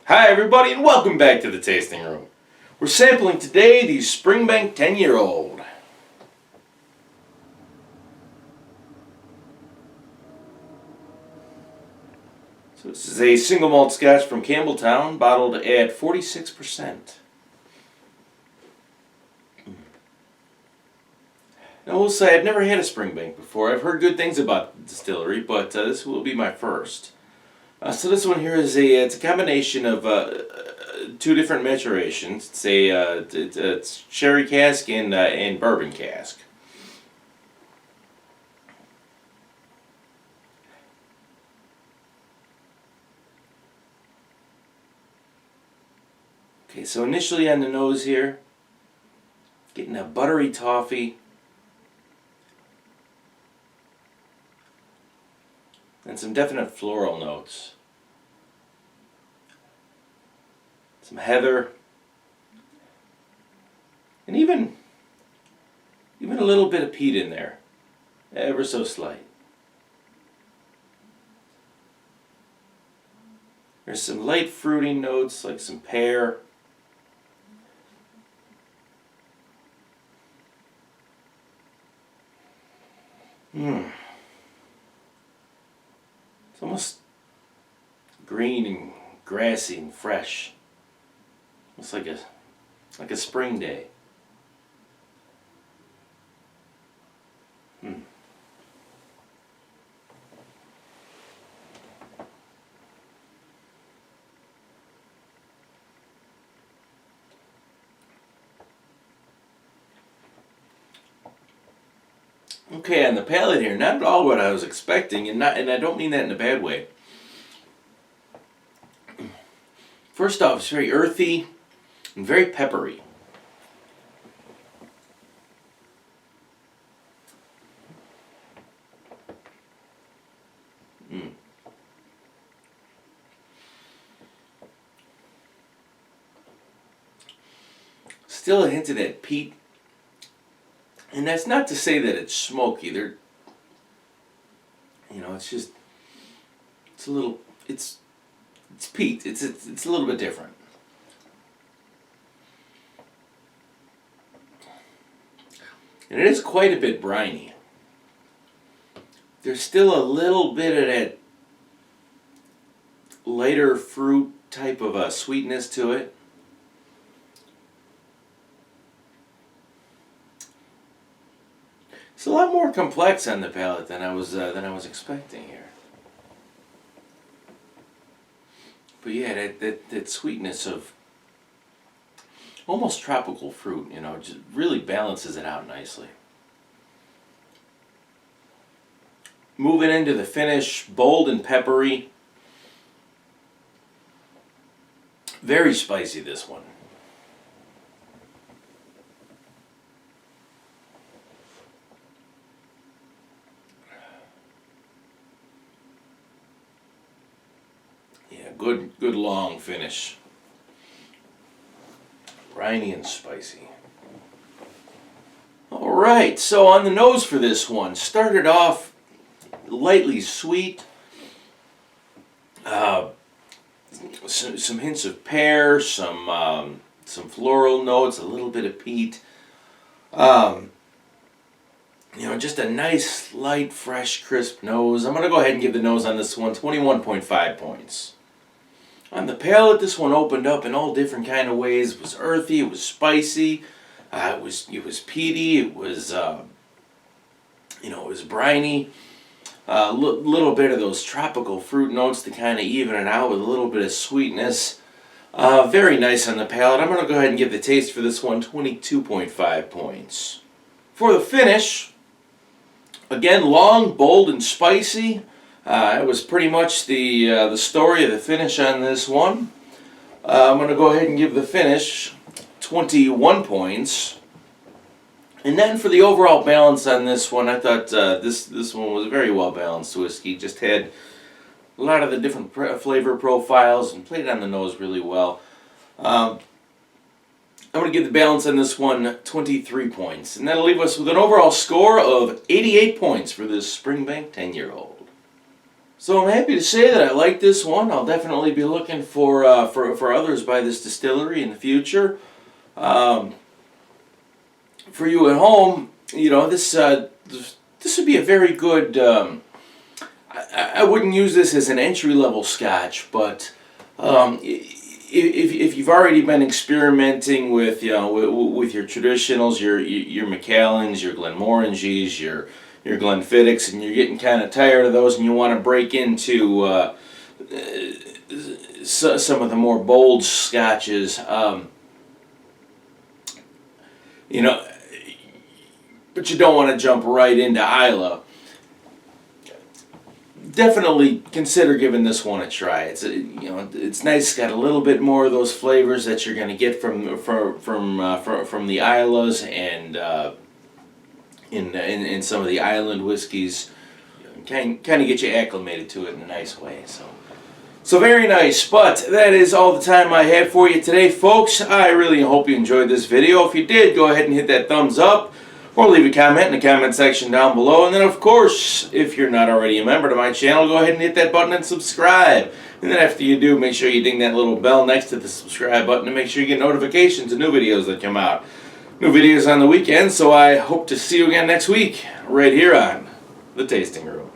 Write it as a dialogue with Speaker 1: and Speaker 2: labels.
Speaker 1: Hi everybody and welcome back to the tasting room. We're sampling today the Springbank 10-year-old. So this is a single malt scotch from Campbelltown, bottled at 46%. Now we'll say I've never had a Springbank before. I've heard good things about the distillery, but this will be my first. So this one here is it's a combination of two different maturations. It's sherry cask and bourbon cask. Okay, so initially on the nose here, getting a buttery toffee and some definite floral notes. Some heather, and even a little bit of peat in there, ever so slight. There's some light fruity notes like some pear. It's almost green and grassy and fresh. It's like a spring day. Okay, on the palate here, not at all what I was expecting, and I don't mean that in a bad way. First off, it's very earthy and very peppery. Still a hint of that peat. And that's not to say that it's smoky. It's just, it's a little, it's peat. It's a little bit different. And it is quite a bit briny. There's still a little bit of that lighter fruit type of a sweetness to it. It's a lot more complex on the palate than I was expecting here. But yeah, that sweetness of almost tropical fruit, just really balances it out nicely. Moving into the finish, bold and peppery. Very spicy, this one. Yeah, good long finish. Briny and spicy. Alright, so on the nose for this one, started off lightly sweet. Some hints of pear, some floral notes, a little bit of peat. Just a nice, light, fresh, crisp nose. I'm going to go ahead and give the nose on this one 21.5 points. On the palate, this one opened up in all different kind of ways. It was earthy, it was spicy, it was peaty, it was briny. A little bit of those tropical fruit notes to kind of even it out with a little bit of sweetness. Very nice on the palate. I'm going to go ahead and give the taste for this one 22.5 points. For the finish, again, long, bold, and spicy. It was pretty much the story of the finish on this one. I'm going to go ahead and give the finish 21 points. And then for the overall balance on this one, I thought this one was a very well balanced whiskey. Just had a lot of the different flavor profiles and played on the nose really well. I'm going to give the balance on this one 23 points. And that'll leave us with an overall score of 88 points for this Springbank 10-year-old. So I'm happy to say that I like this one. I'll definitely be looking for others by this distillery in the future. Um, for you at home, this would be a very good. I wouldn't use this as an entry level Scotch, but if you've already been experimenting with with your traditionals, your Macallans, your Glenmorangies, your Glenfiddichs, and you're getting kind of tired of those, and you want to break into some of the more bold Scotches, you know, but you don't want to jump right into Isla. Definitely consider giving this one a try. It's nice. It's got a little bit more of those flavors that you're going to get from the Islas and in some of the island whiskeys. Kind of get you acclimated to it in a nice way. So very nice. But that is all the time I have for you today, folks. I really hope you enjoyed this video. If you did, go ahead and hit that thumbs up. Or leave a comment in the comment section down below. And then, of course, if you're not already a member to my channel, go ahead and hit that button and subscribe. And then after you do, make sure you ding that little bell next to the subscribe button to make sure you get notifications of new videos that come out. New videos on the weekend, so I hope to see you again next week, right here on The Tasting Room.